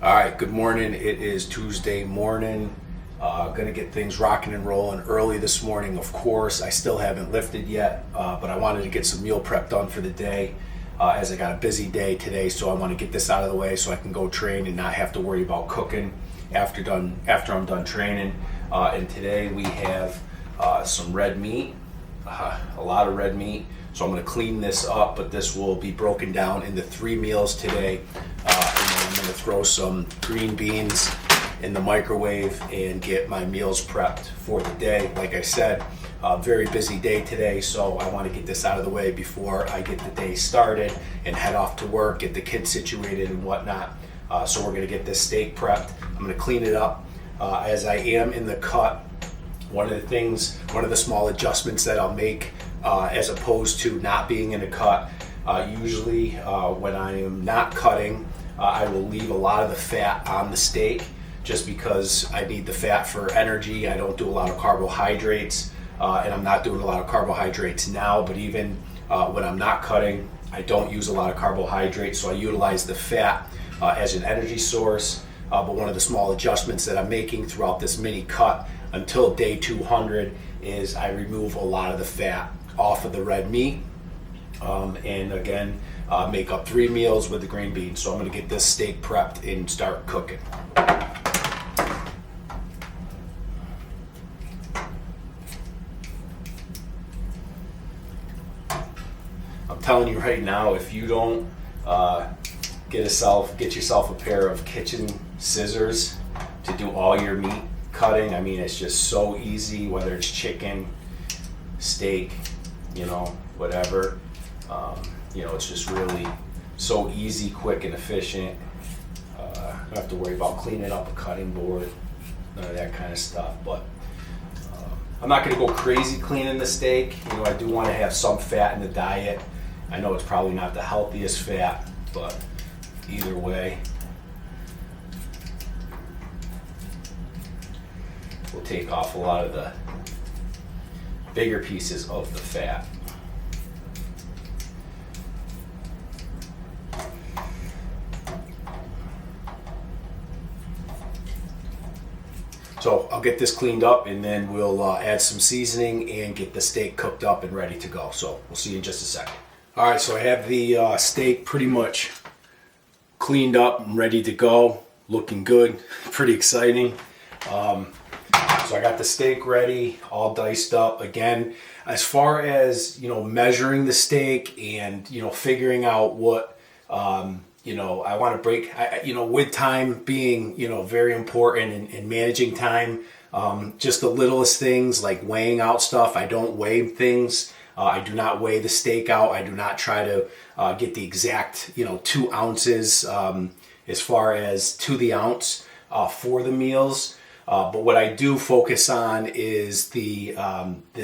All right, good morning. It is Tuesday morning. Gonna get things rocking and rolling early this morning. Of course, I still haven't lifted yet, but I wanted to get some meal prep done for the day, as I got a busy day today. So I want to get this out of the way so I can go train and not have to worry about cooking after I'm done training. And today we have some red meat, a lot of red meat. So I'm going to clean this up, but this will be broken down into 3 meals today. And then I'm going to throw some green beans in the microwave and get my meals prepped for the day. Like I said, very busy day today, so I want to get this out of the way before I get the day started and head off to work, get the kids situated and whatnot. So we're going to get this steak prepped. I'm going to clean it up as I am in the cut. One of the small adjustments that I'll make as opposed to not being in a cut, usually when I am not cutting, I will leave a lot of the fat on the steak just because I need the fat for energy. I don't do a lot of carbohydrates, and I'm not doing a lot of carbohydrates now, but even when I'm not cutting, I don't use a lot of carbohydrates, so I utilize the fat as an energy source. But one of the small adjustments that I'm making throughout this mini cut until day 200 is I remove a lot of the fat off of the red meat, and again make up 3 meals with the green beans. So I'm going to get this steak prepped and start cooking. I'm telling you right now, if you don't get yourself a pair of kitchen scissors to do all your meat cutting, I mean, it's just so easy, whether it's chicken, steak, whatever. It's just really so easy, quick, and efficient. Don't have to worry about cleaning up a cutting board, none of that kind of stuff. But I'm not going to go crazy cleaning the steak. I do want to have some fat in the diet. I know it's probably not the healthiest fat, but either way, we'll take off a lot of the bigger pieces of the fat. So I'll get this cleaned up and then we'll add some seasoning and get the steak cooked up and ready to go. So we'll see you in just a second. All right, so I have the steak pretty much cleaned up and ready to go. Looking good, pretty exciting. So I got the steak ready, all diced up. Again, as far as, measuring the steak and, figuring out what, I want to break, with time being, very important and managing time, just the littlest things like weighing out stuff. I don't weigh things. I do not weigh the steak out. I do not try to get the exact, 2 ounces as far as to the ounce for the meals. But what I do focus on is the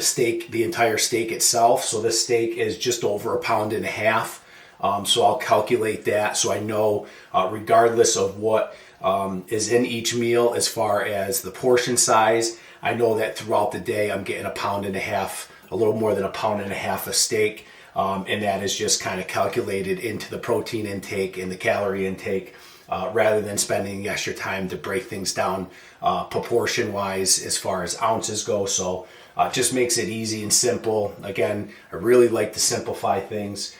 steak, the entire steak itself. So this steak is just over 1.5 pounds. So I'll calculate that so I know, regardless of what is in each meal as far as the portion size, I know that throughout the day I'm getting 1.5 pounds, a little more than 1.5 pounds of steak. And that is just kind of calculated into the protein intake and the calorie intake. Rather than spending the extra time to break things down proportion wise as far as ounces go. So it just makes it easy and simple. Again, I really like to simplify things.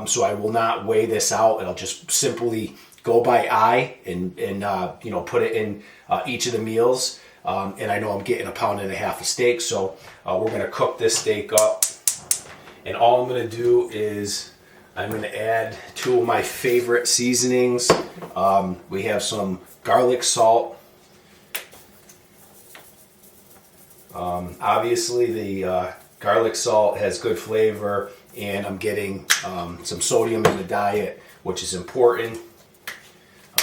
So I will not weigh this out. I'll just simply go by eye and put it in each of the meals. And I know I'm getting 1.5 pounds of steak. So we're going to cook this steak up. And all I'm going to do is I'm going to add 2 of my favorite seasonings. We have some garlic salt. Obviously the garlic salt has good flavor, and I'm getting some sodium in the diet, which is important.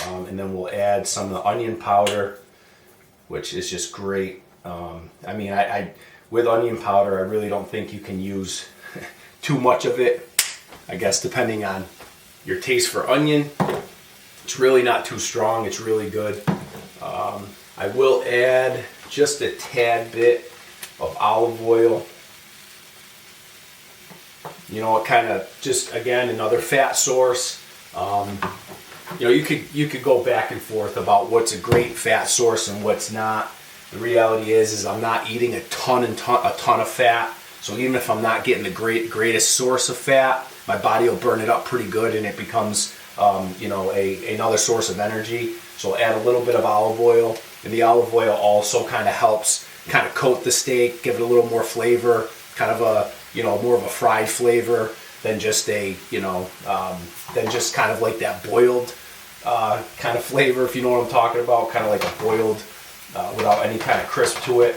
And then we'll add some of the onion powder, which is just great. I with onion powder, I really don't think you can use too much of it. I guess depending on your taste for onion, it's really not too strong. It's really good. I will add just a tad bit of olive oil. It kind of just, again, another fat source. you could go back and forth about what's a great fat source and what's not. The reality is I'm not eating a ton of fat. So even if I'm not getting the greatest source of fat, my body will burn it up pretty good, and it becomes another source of energy. So add a little bit of olive oil, and the olive oil also kind of helps kind of coat the steak, give it a little more flavor, kind of a more of a fried flavor than just than just kind of like that boiled kind of flavor, if you know what I'm talking about, kind of like a boiled without any kind of crisp to it.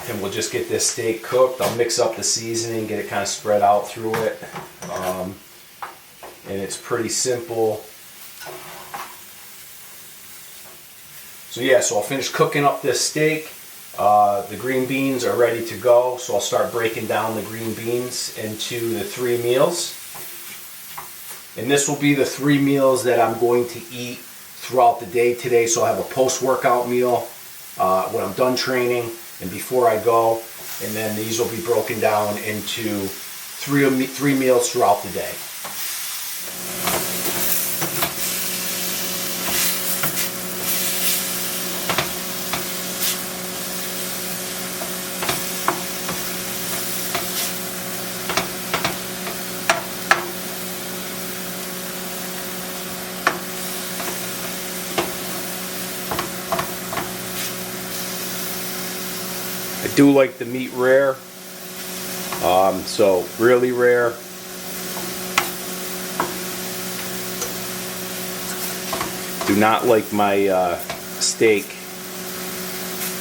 And we'll just get this steak cooked. I'll mix up the seasoning, get it kind of spread out through it. And it's pretty simple. So yeah, so I'll finish cooking up this steak. The green beans are ready to go. So I'll start breaking down the green beans into the 3 meals. And this will be the 3 meals that I'm going to eat throughout the day today. So I'll have a post-workout meal when I'm done training and before I go, and then these will be broken down into 3 meals throughout the day. I do like the meat rare, so really rare. Do not like my steak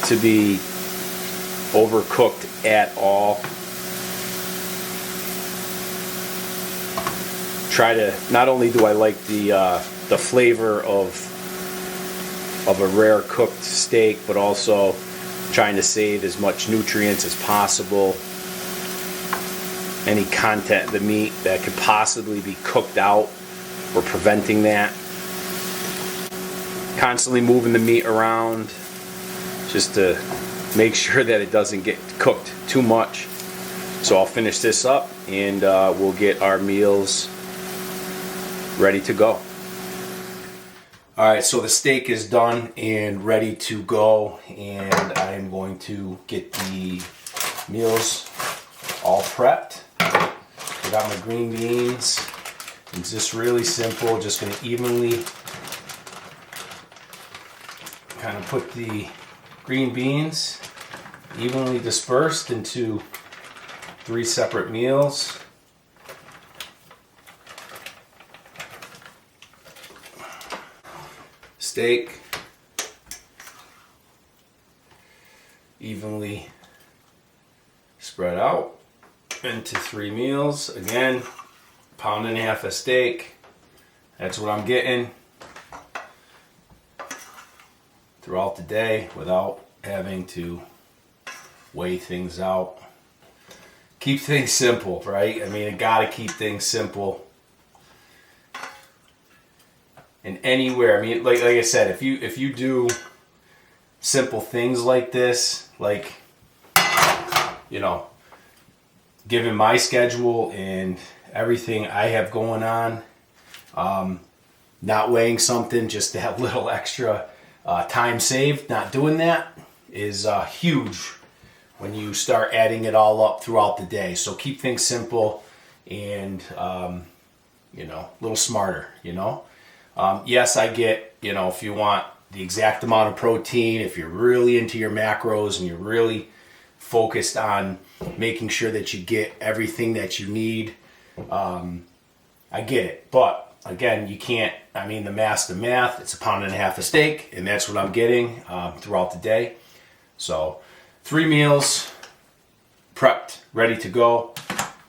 to be overcooked at all. Try to, not only do I like the flavor of a rare cooked steak, but also trying to save as much nutrients as possible. Any content of the meat that could possibly be cooked out, or preventing that. Constantly moving the meat around just to make sure that it doesn't get cooked too much. So I'll finish this up and we'll get our meals ready to go. Alright, so the steak is done and ready to go, and I am going to get the meals all prepped. I got my green beans. It's just really simple. Just going to evenly kind of put the green beans evenly dispersed into 3 separate meals. Steak evenly spread out into 3 meals. Again, 1.5 pounds of steak. That's what I'm getting throughout the day without having to weigh things out. Keep things simple, right? I mean, I gotta keep things simple. And anywhere, I mean, like I said, if you do simple things like this, like, given my schedule and everything I have going on, not weighing something just to have a little extra time saved, not doing that is huge when you start adding it all up throughout the day. So keep things simple and, a little smarter, Yes, I get, if you want the exact amount of protein, if you're really into your macros and you're really focused on making sure that you get everything that you need, I get it. But again, you can't, the math, it's 1.5 pounds of steak, and that's what I'm getting throughout the day. So 3 meals prepped, ready to go.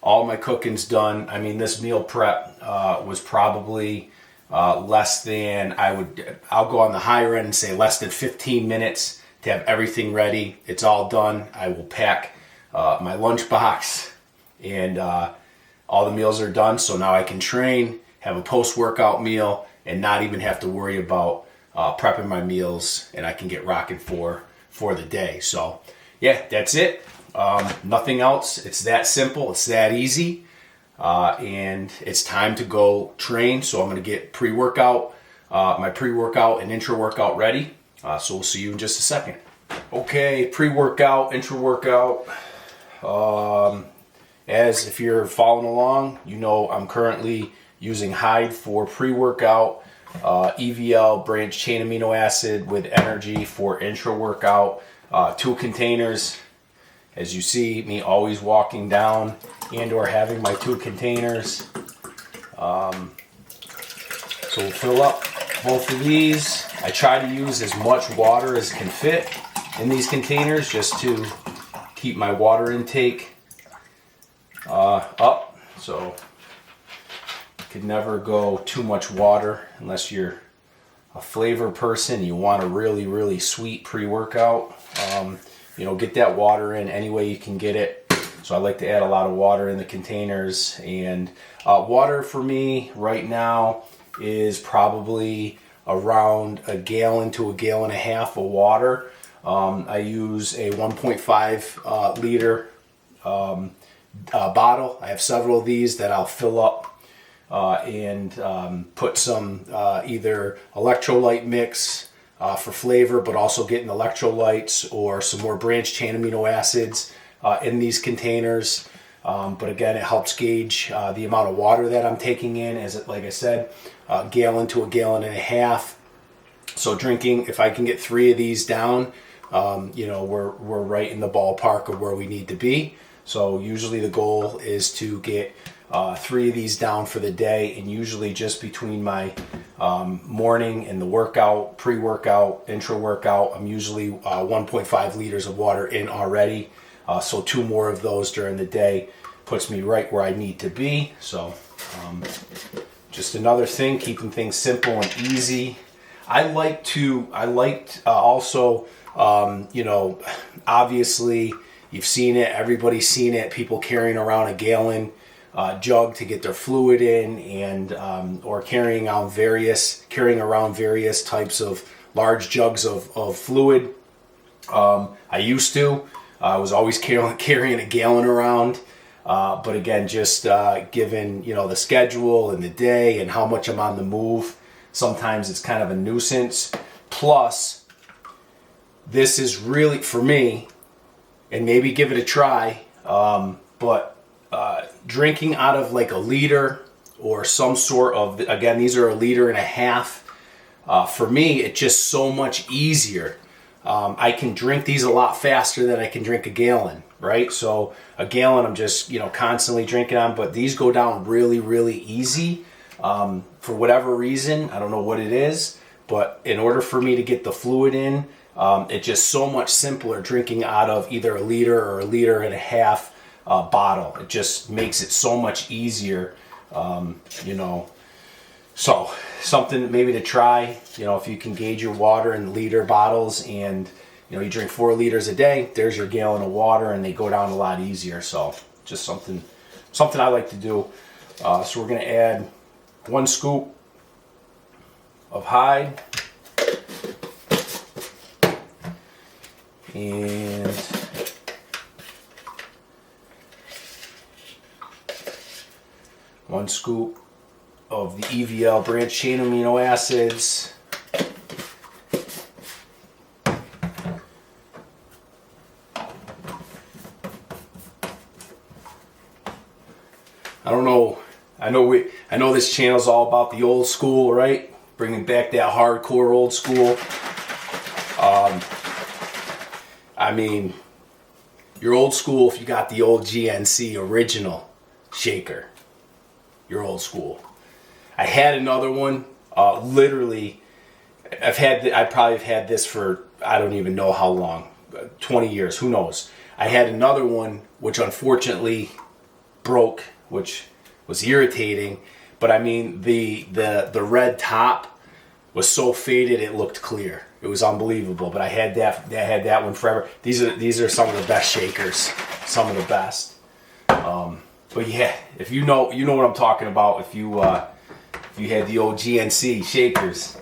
All my cooking's done. This meal prep was probably less than, I'll go on the higher end and say less than 15 minutes to have everything ready. It's all done. I will pack my lunchbox, and all the meals are done. So now I can train, have a post-workout meal, and not even have to worry about prepping my meals, and I can get rocking for the day. So yeah, that's it. Nothing else. It's that simple. It's that easy. and it's time to go train. So I'm going to get pre-workout, my pre-workout and intra-workout ready. So we'll see you in just a second. Okay, pre-workout, intra-workout. As if you're following along, you know I'm currently using Hyde for pre-workout, EVL branched chain amino acid with energy for intra-workout, 2 containers. As you see me always walking down and or having my 2 containers. So we'll fill up both of these. I try to use as much water as can fit in these containers just to keep my water intake up. So you could never go too much water unless you're a flavor person. You want a really, really sweet pre-workout. Get that water in any way you can get it. So I like to add a lot of water in the containers. And water for me right now is probably around a gallon to a gallon and a half of water. I use a 1.5 liter bottle. I have several of these that I'll fill up and put some either electrolyte mix for flavor, but also getting electrolytes or some more branched chain amino acids in these containers. But again, it helps gauge the amount of water that I'm taking in, like I said, a gallon to a gallon and a half. So drinking, if I can get 3 of these down, we're right in the ballpark of where we need to be. So usually the goal is to get 3 of these down for the day, and usually just between my morning and the workout, pre-workout, intra-workout, I'm usually 1.5 liters of water in already. So 2 more of those during the day puts me right where I need to be. So just another thing, keeping things simple and easy. I liked also, obviously you've seen it, everybody's seen it, people carrying around a gallon jug to get their fluid in, and or carrying around various types of large jugs of fluid. I used to. I was always carrying a gallon around, but again, just given the schedule and the day and how much I'm on the move, sometimes it's kind of a nuisance. Plus, this is really for me, and maybe give it a try. But drinking out of like a liter or some sort of, again, these are 1.5 liters. For me, it's just so much easier. I can drink these a lot faster than I can drink a gallon, right? So a gallon I'm just, constantly drinking on, but these go down really, really easy. For whatever reason, I don't know what it is, but in order for me to get the fluid in, it's just so much simpler drinking out of either 1 liter or 1.5 liters bottle. It just makes it so much easier, So something maybe to try, if you can gauge your water in liter bottles and, you drink 4 liters a day, there's your gallon of water, and they go down a lot easier. So just something I like to do. So we're going to add 1 scoop of Hyde. And 1 scoop of the EVL branched chain amino acids. I know this channel's all about the old school, right? Bringing back that hardcore old school. You're old school if you got the old GNC original shaker. You're old school. I had another one. Literally, I probably have had this for I don't even know how long, 20 years. Who knows? I had another one which unfortunately broke, which was irritating. But the red top was so faded it looked clear. It was unbelievable. But I had that one forever. These are some of the best shakers, some of the best. But yeah, if you know what I'm talking about. If you had the old GNC shakers,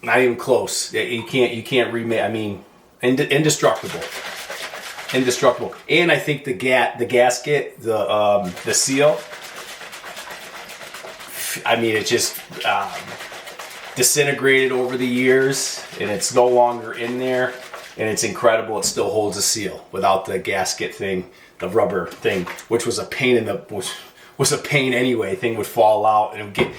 not even close. You can't remake. Indestructible. indestructible. And I think the gasket, the seal, I mean, it just disintegrated over the years, and it's no longer in there, and it's incredible. It still holds a seal without the gasket thing, the rubber thing, which was a pain was a pain anyway. Thing would fall out, and it would get.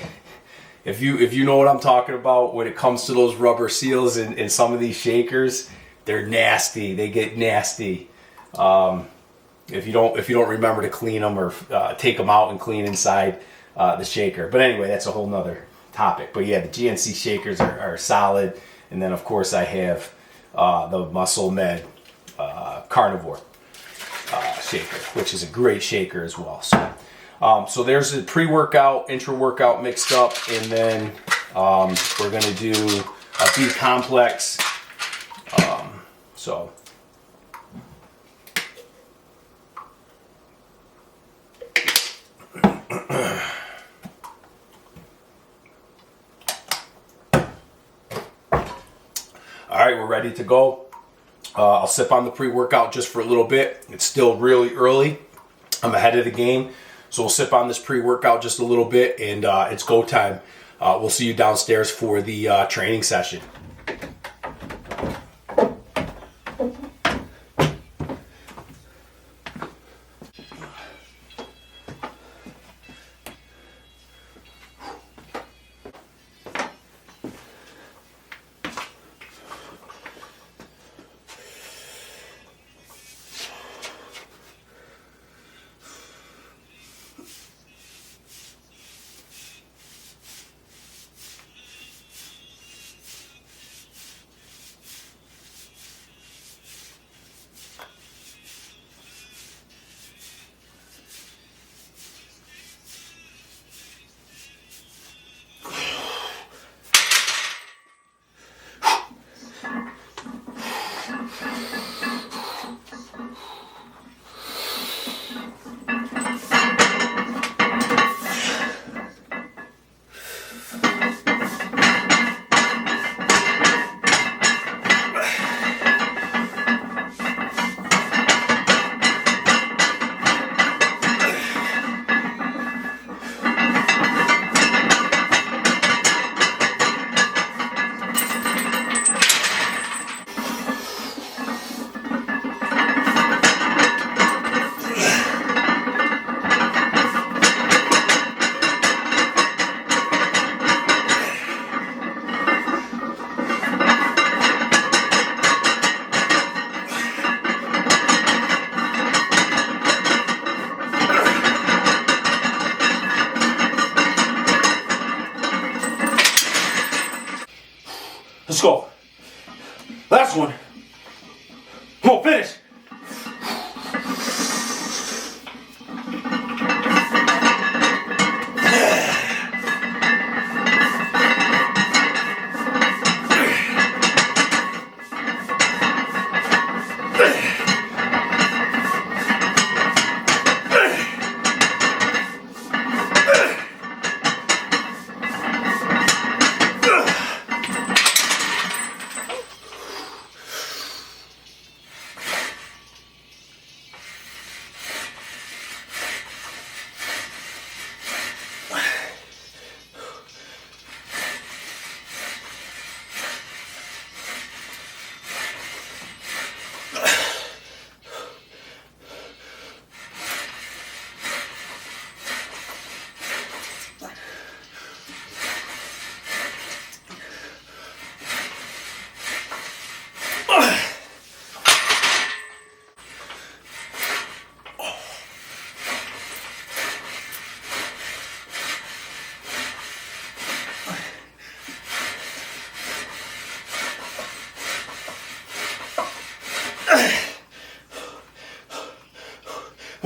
If you know what I'm talking about, when it comes to those rubber seals in some of these shakers, they're nasty. They get nasty. If you don't remember to clean them or take them out and clean inside the shaker. But anyway, that's a whole nother topic. But yeah, the GNC shakers are solid. And then of course I have the Muscle Med Carnivore shaker, which is a great shaker as well. So there's the pre-workout, intra-workout mixed up, and then we're gonna do a B complex. So. All right, we're ready to go. I'll sip on the pre-workout just for a little bit. It's still really early. I'm ahead of the game. So we'll sip on this pre-workout just a little bit, and it's go time. We'll see you downstairs for the training session. Let's go. Last one. Come on, finish.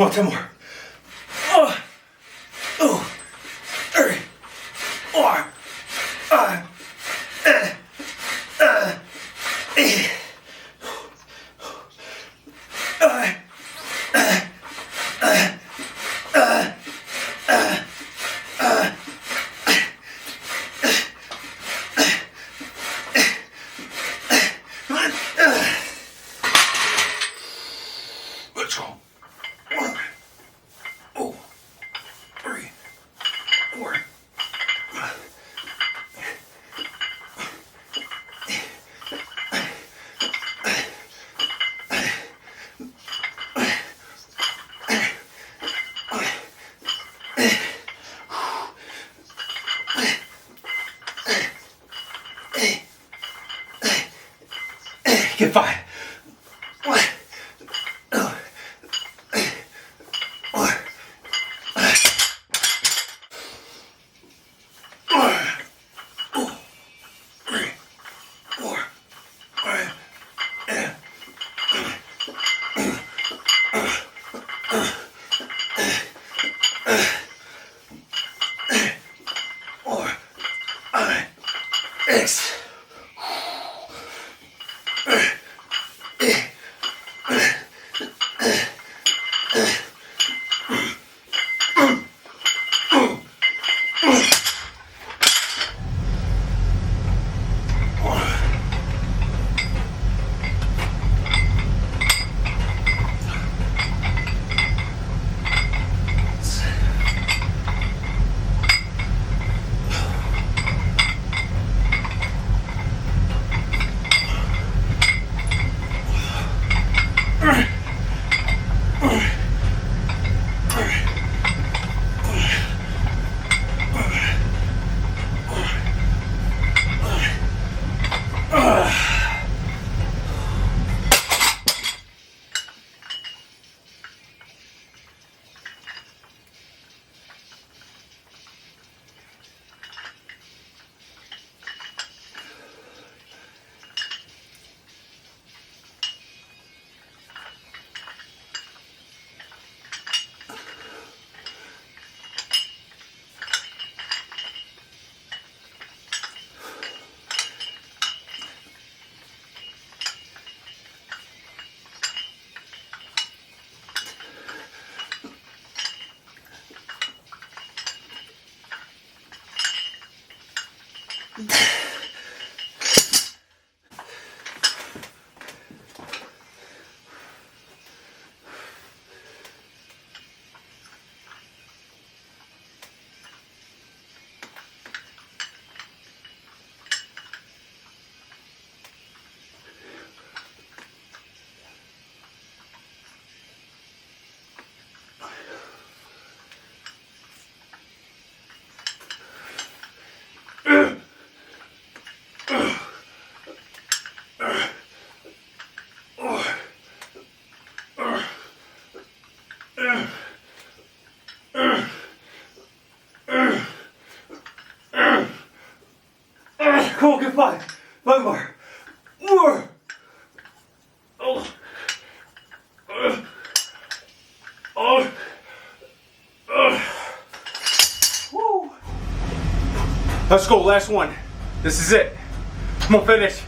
Come on, 10 more. X. Come on, get 5. 5 more. More. Oh. Woo. Let's go, last one. This is it. I'm gonna finish.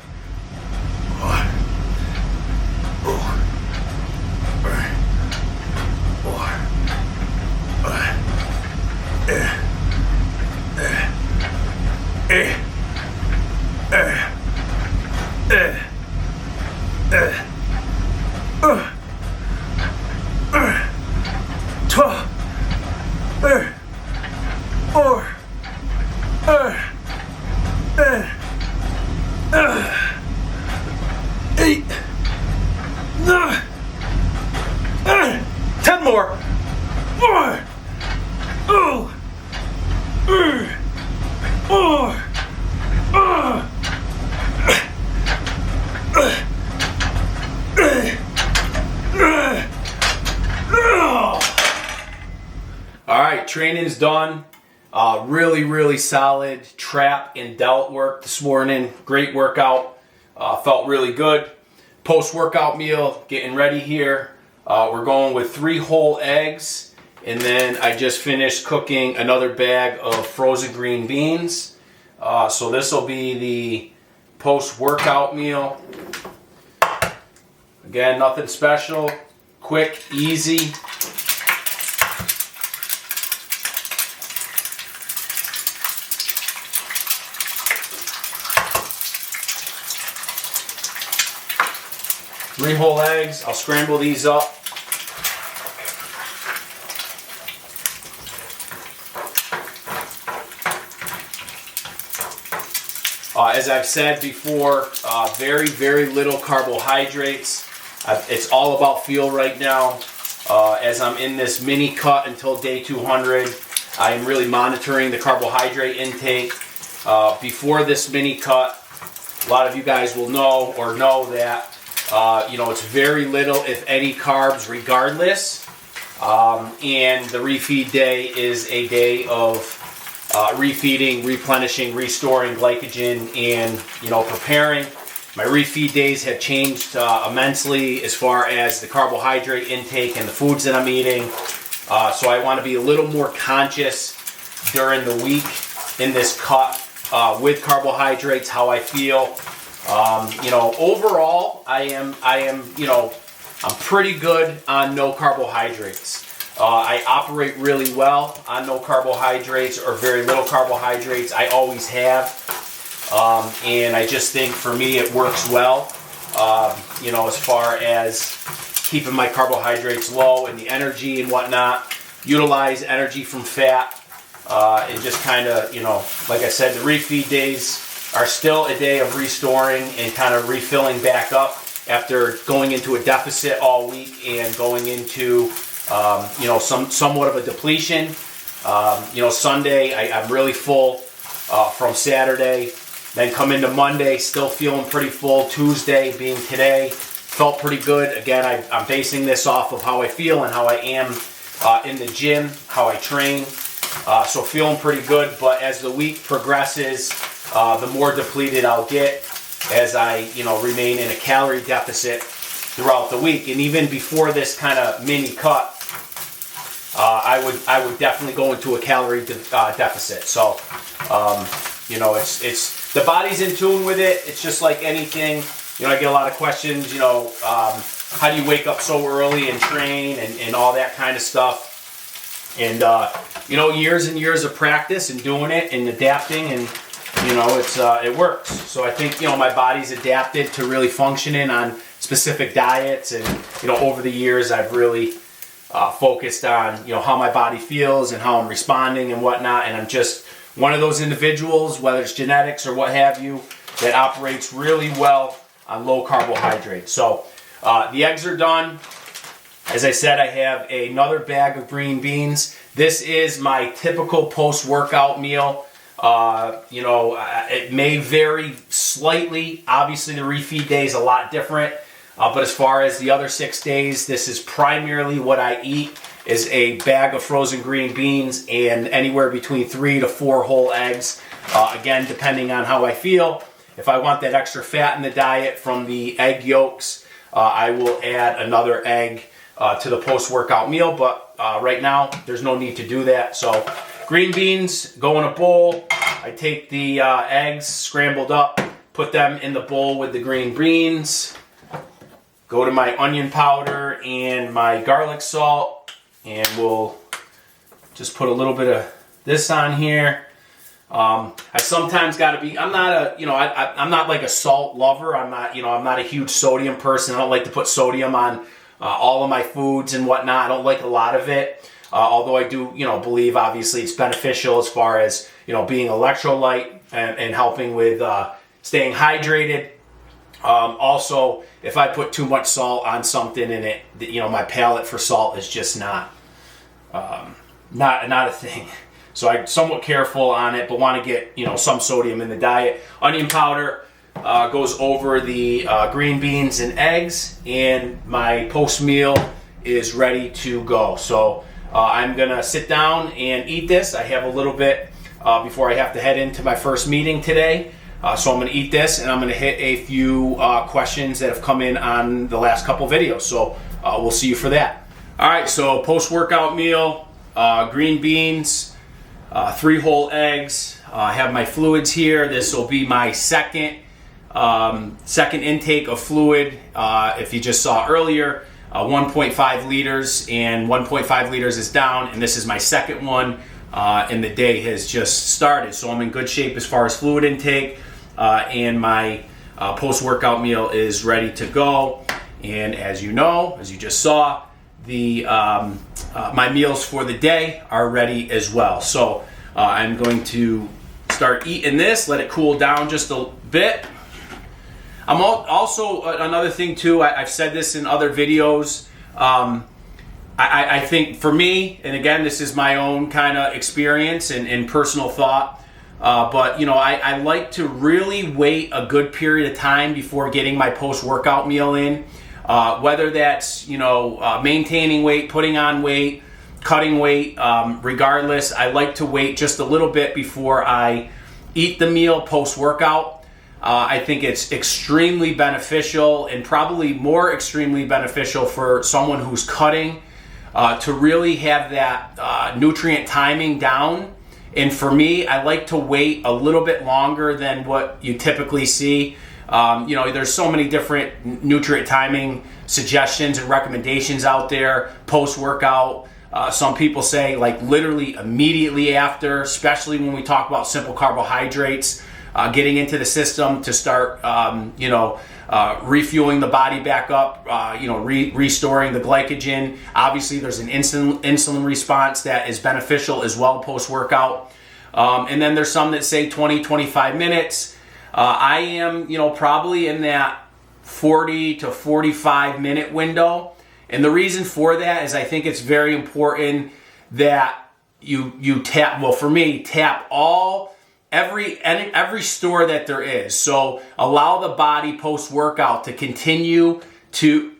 Eight, 9, 10 more. 1, 2, 3, 4. All right, training's done. Really solid trap and delt work this morning. Great workout. Felt really good. Post-workout meal, getting ready here. We're going with 3 whole eggs, and then I just finished cooking another bag of frozen green beans. So this will be the post-workout meal. Again, nothing special. Quick, easy. Three whole eggs. I'll scramble these up. As I've said before, very little carbohydrates. It's all about feel right now. As I'm in this mini cut until day 200, I am really monitoring the carbohydrate intake. Before this mini cut, a lot of you guys will know that it's very little, if any, carbs regardless. And the refeed day is a day of refeeding, replenishing, restoring glycogen, and preparing. My refeed days have changed immensely as far as the carbohydrate intake and the foods that I'm eating. So I want to be a little more conscious during the week in this cut with carbohydrates, how I feel. Overall, I am, I'm pretty good on no carbohydrates. I operate really well on no carbohydrates or very little carbohydrates. I always have. And I just think for me it works well, as far as keeping my carbohydrates low and the energy and whatnot. Utilize energy from fat. And just kind of, like I said, the refeed days are still a day of restoring and kind of refilling back up after going into a deficit all week and going into, somewhat of a depletion. Sunday, I'm really full from Saturday. Then come into Monday, still feeling pretty full. Tuesday, being today, felt pretty good. Again, I'm basing this off of how I feel and how I am in the gym, how I train. So feeling pretty good, but as the week progresses, the more depleted I'll get as I, remain in a calorie deficit throughout the week. And even before this kind of mini cut, I would definitely go into a calorie deficit. So, it's the body's in tune with it. It's just like anything. I get a lot of questions. How do you wake up so early and train and all that kind of stuff? And years and years of practice and doing it and adapting, and it works. So I think my body's adapted to really functioning on specific diets, and over the years I've really focused on how my body feels and how I'm responding and whatnot. And I'm just one of those individuals, whether it's genetics or what have you, that operates really well on low carbohydrates. So the eggs are done. As I said, I have another bag of green beans. This is my typical post-workout meal. It may vary slightly. Obviously, the refeed day is a lot different. But as far as the other 6 days, this is primarily what I eat, is a bag of frozen green beans and anywhere between 3 to 4 whole eggs. Again, depending on how I feel. If I want that extra fat in the diet from the egg yolks, I will add another egg to the post-workout meal, but right now there's no need to do that. So green beans go in a bowl. I take the eggs scrambled up, put them in the bowl with the green beans, go to my onion powder and my garlic salt, and we'll just put a little bit of this on here. I sometimes got to be, I'm not like a salt lover. I'm not a huge sodium person. I don't like to put sodium on all of my foods and whatnot. I don't like a lot of it. Although I do, believe obviously it's beneficial as far as, being electrolyte and helping with staying hydrated. Also, if I put too much salt on something in it, my palate for salt is just not a thing. So I'm somewhat careful on it, but want to get, some sodium in the diet. Onion powder goes over the green beans and eggs, and my post meal is ready to go. So I'm going to sit down and eat this. I have a little bit before I have to head into my first meeting today. So I'm going to eat this, and I'm going to hit a few questions that have come in on the last couple videos. So we'll see you for that. All right, so post-workout meal, green beans, 3 whole eggs. I have my fluids here. This will be my second intake of fluid. If you just saw earlier, 1.5 liters, and 1.5 liters is down, and this is my second one, and the day has just started. So I'm in good shape as far as fluid intake, and my post-workout meal is ready to go. And as you just saw, my meals for the day are ready as well. So I'm going to start eating this, let it cool down just a bit. I'm also, another thing too, I've said this in other videos, I think for me, and again, this is my own kind of experience and personal thought, but I like to really wait a good period of time before getting my post-workout meal in, whether that's, maintaining weight, putting on weight, cutting weight, regardless, I like to wait just a little bit before I eat the meal post-workout. I think it's extremely beneficial, and probably more extremely beneficial for someone who's cutting, to really have that nutrient timing down And for me, I like to wait a little bit longer than what you typically see. There's so many different nutrient timing suggestions and recommendations out there post-workout. Some people say like literally immediately after, especially when we talk about simple carbohydrates, getting into the system to start, refueling the body back up, restoring the glycogen. Obviously, there's an insulin response that is beneficial as well post-workout. And then there's some that say 20, 25 minutes. I am, probably in that 40 to 45 minute window. And the reason for that is I think it's very important that you tap, well, for me, tap every store that there is. So allow the body post-workout to continue to,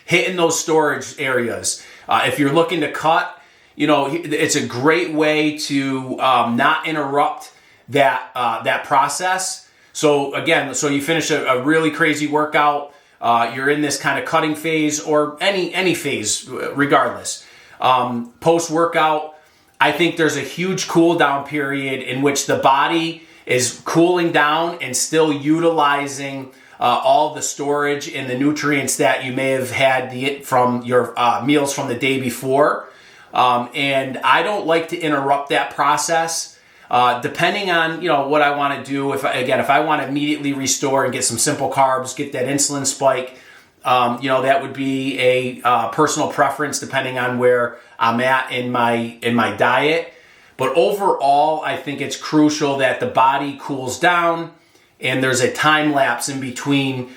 hitting those storage areas. If you're looking to cut, it's a great way to not interrupt that process. So again, so you finish a really crazy workout, you're in this kind of cutting phase or any phase, regardless. Post-workout, I think there's a huge cool down period in which the body is cooling down and still utilizing all the storage and the nutrients that you may have had from your meals from the day before. And I don't like to interrupt that process. Depending on what I want to do, if I want to immediately restore and get some simple carbs, get that insulin spike, that would be a personal preference depending on where I'm at in my diet. But overall, I think it's crucial that the body cools down and there's a time lapse in between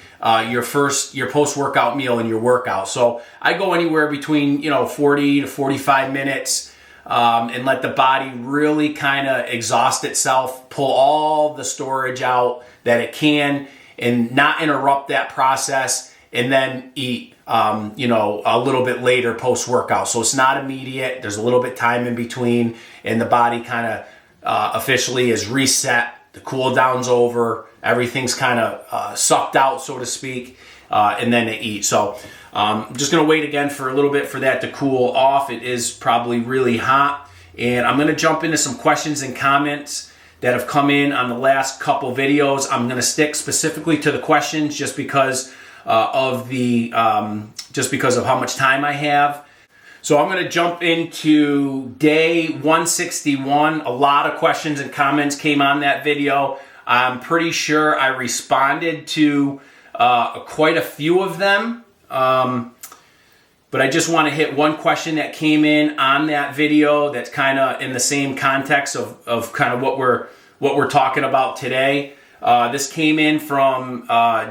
your post-workout meal and your workout. So I go anywhere between 40 to 45 minutes and let the body really kind of exhaust itself, pull all the storage out that it can, and not interrupt that process, and then eat a little bit later post-workout. So it's not immediate. There's a little bit time in between, and the body kind of officially is reset. The cool down's over. Everything's kind of sucked out, so to speak, and then they eat. So I'm just going to wait again for a little bit for that to cool off. It is probably really hot. And I'm going to jump into some questions and comments that have come in on the last couple videos. I'm going to stick specifically to the questions just because of how much time I have. So I'm going to jump into day 161. A lot of questions and comments came on that video. I'm pretty sure I responded to quite a few of them. But I just want to hit one question that came in on that video that's kind of in the same context of kind of what we're talking about today. This came in from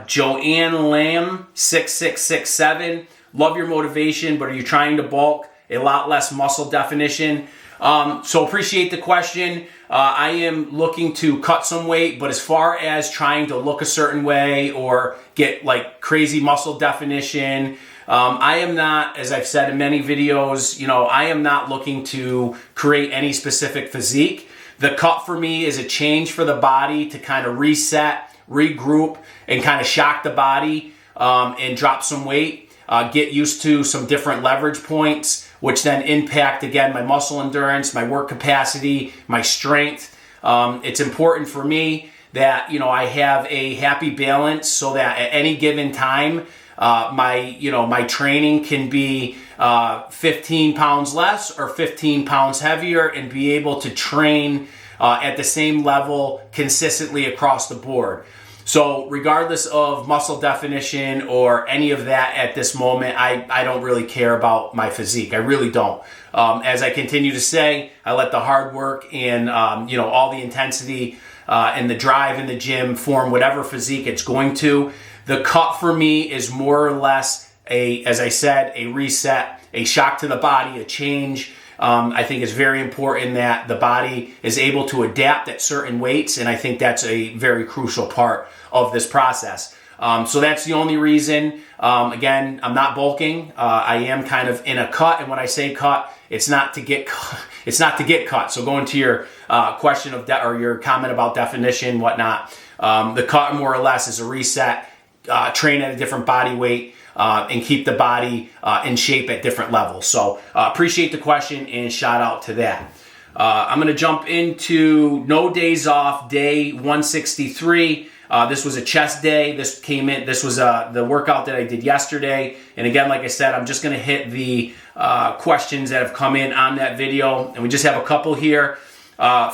Joanne Lamb 6667. Love your motivation, but are you trying to bulk? A lot less muscle definition. So appreciate the question. I am looking to cut some weight, but as far as trying to look a certain way or get like crazy muscle definition, I am not, as I've said in many videos, I am not looking to create any specific physique. The cut for me is a change for the body to kind of reset, regroup, and kind of shock the body and drop some weight, get used to some different leverage points, which then impact, again, my muscle endurance, my work capacity, my strength. It's important for me that, I have a happy balance so that at any given time, my training can be 15 pounds less or 15 pounds heavier and be able to train at the same level consistently across the board. So regardless of muscle definition or any of that at this moment, I don't really care about my physique. I really don't. As I continue to say, I let the hard work and all the intensity and the drive in the gym form whatever physique it's going to. The cut for me is more or less as I said, a reset, a shock to the body, a change. I think it's very important that the body is able to adapt at certain weights, and I think that's a very crucial part of this process. So that's the only reason. Again, I'm not bulking. I am kind of in a cut, and when I say cut, it's not to get cut. It's not to get cut. So going to your question of or your comment about definition, whatnot, the cut more or less is a reset. Train at a different body weight. and keep the body in shape at different levels. So appreciate the question and shout out to that. I'm going to jump into no days off, day 163. This was a chest day. This came in. This was the workout that I did yesterday. And again, like I said, I'm just going to hit the questions that have come in on that video. And we just have a couple here.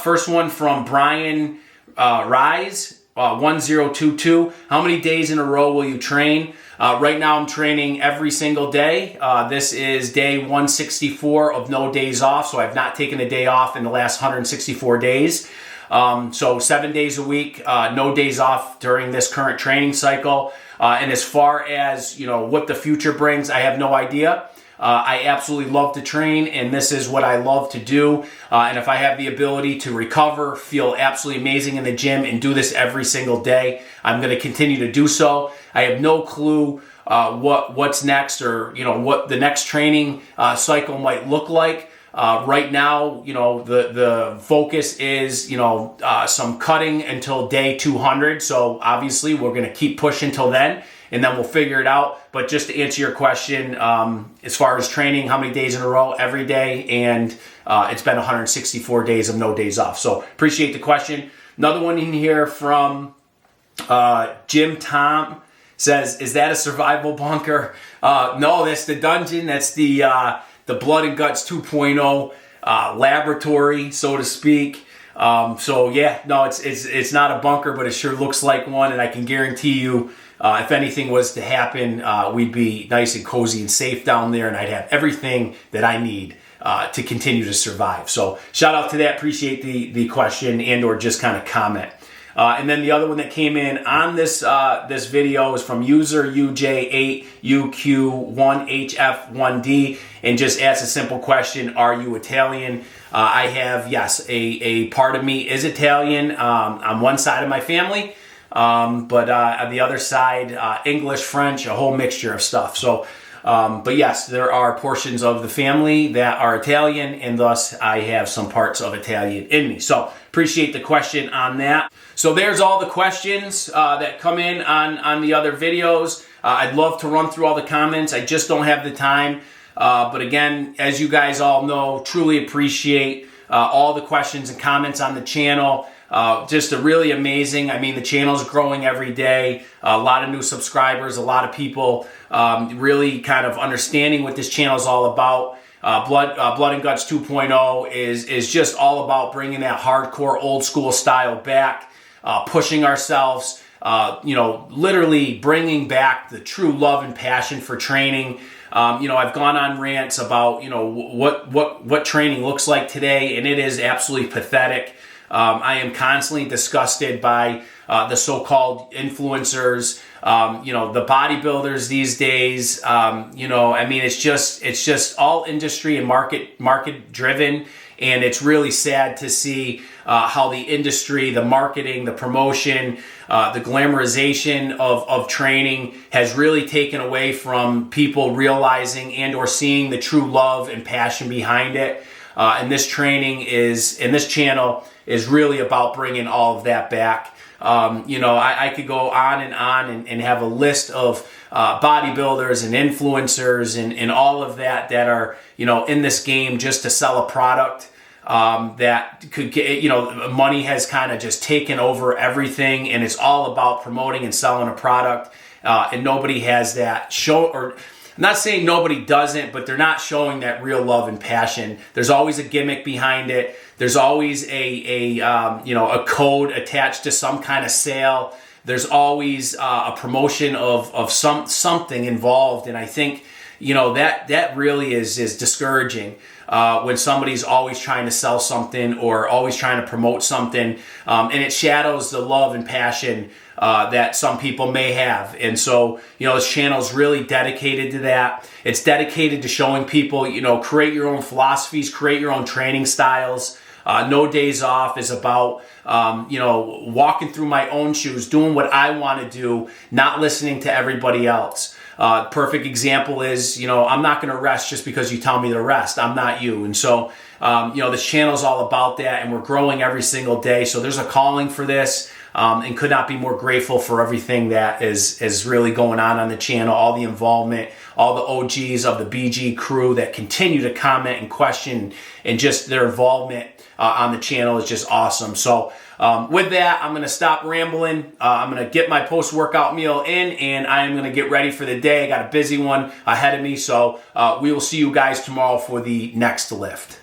First one from Brian Rise, 1022. How many days in a row will you train? Right now I'm training every single day. This is day 164 of no days off. So I've not taken a day off in the last 164 days. So 7 days a week, no days off during this current training cycle. And as far as, what the future brings, I have no idea. I absolutely love to train, and this is what I love to do. And if I have the ability to recover, feel absolutely amazing in the gym, and do this every single day, I'm going to continue to do so. I have no clue what's next, or what the next training cycle might look like. Right now, the focus is, some cutting until day 200. So obviously we're going to keep pushing till then, and then we'll figure it out. But just to answer your question, as far as training, how many days in a row? Every day. And it's been 164 days of no days off. So appreciate the question. Another one in here from Jim Tom says, is that a survival bunker? No, that's the dungeon. That's the Blood and Guts 2.0 laboratory, so to speak. So yeah, no, it's not a bunker, but it sure looks like one. And I can guarantee you, if anything was to happen, we'd be nice and cozy and safe down there, and I'd have everything that I need to continue to survive. So shout out to that. Appreciate the question and or just kind of comment. And then the other one that came in on this video is from user UJ8UQ1HF1D, and just asks a simple question: are you Italian? I have, yes, a part of me is Italian on one side of my family. But on the other side, English, French, a whole mixture of stuff. So, but yes, there are portions of the family that are Italian, and thus I have some parts of Italian in me. So appreciate the question on that. So there's all the questions that come in on the other videos. I'd love to run through all the comments. I just don't have the time. But again, as you guys all know, truly appreciate all the questions and comments on the channel. Just a really amazing. I mean, the channel's growing every day. A lot of new subscribers, a lot of people really kind of understanding what this channel is all about. Blood and Guts 2.0 is just all about bringing that hardcore old school style back, pushing ourselves, literally bringing back the true love and passion for training. I've gone on rants about, what training looks like today, and it is absolutely pathetic. I am constantly disgusted by the so-called influencers, the bodybuilders these days. It's just all industry and market driven, and it's really sad to see how the industry, the marketing, the promotion, the glamorization of training has really taken away from people realizing and or seeing the true love and passion behind it. And this channel is really about bringing all of that back. I could go on and have a list of bodybuilders and influencers and all of that are, in this game just to sell a product that could get, money has kind of just taken over everything, and it's all about promoting and selling a product. And nobody has that show, or I'm not saying nobody doesn't, but they're not showing that real love and passion. There's always a gimmick behind it. There's always a code attached to some kind of sale. There's always a promotion of something involved, and I think that really is discouraging when somebody's always trying to sell something or always trying to promote something, and it shadows the love and passion that some people may have. And so, this channel is really dedicated to that. It's dedicated to showing people, create your own philosophies, create your own training styles. No Days Off is about, walking through my own shoes, doing what I want to do, not listening to everybody else. Perfect example is, I'm not going to rest just because you tell me to rest. I'm not you. And so, this channel is all about that, and we're growing every single day. So there's a calling for this. and could not be more grateful for everything that is really going on the channel, all the involvement, all the OGs of the BG crew that continue to comment and question, and just their involvement on the channel is just awesome. So with that, I'm going to stop rambling. I'm going to get my post-workout meal in, and I am going to get ready for the day. I got a busy one ahead of me, so we will see you guys tomorrow for the next lift.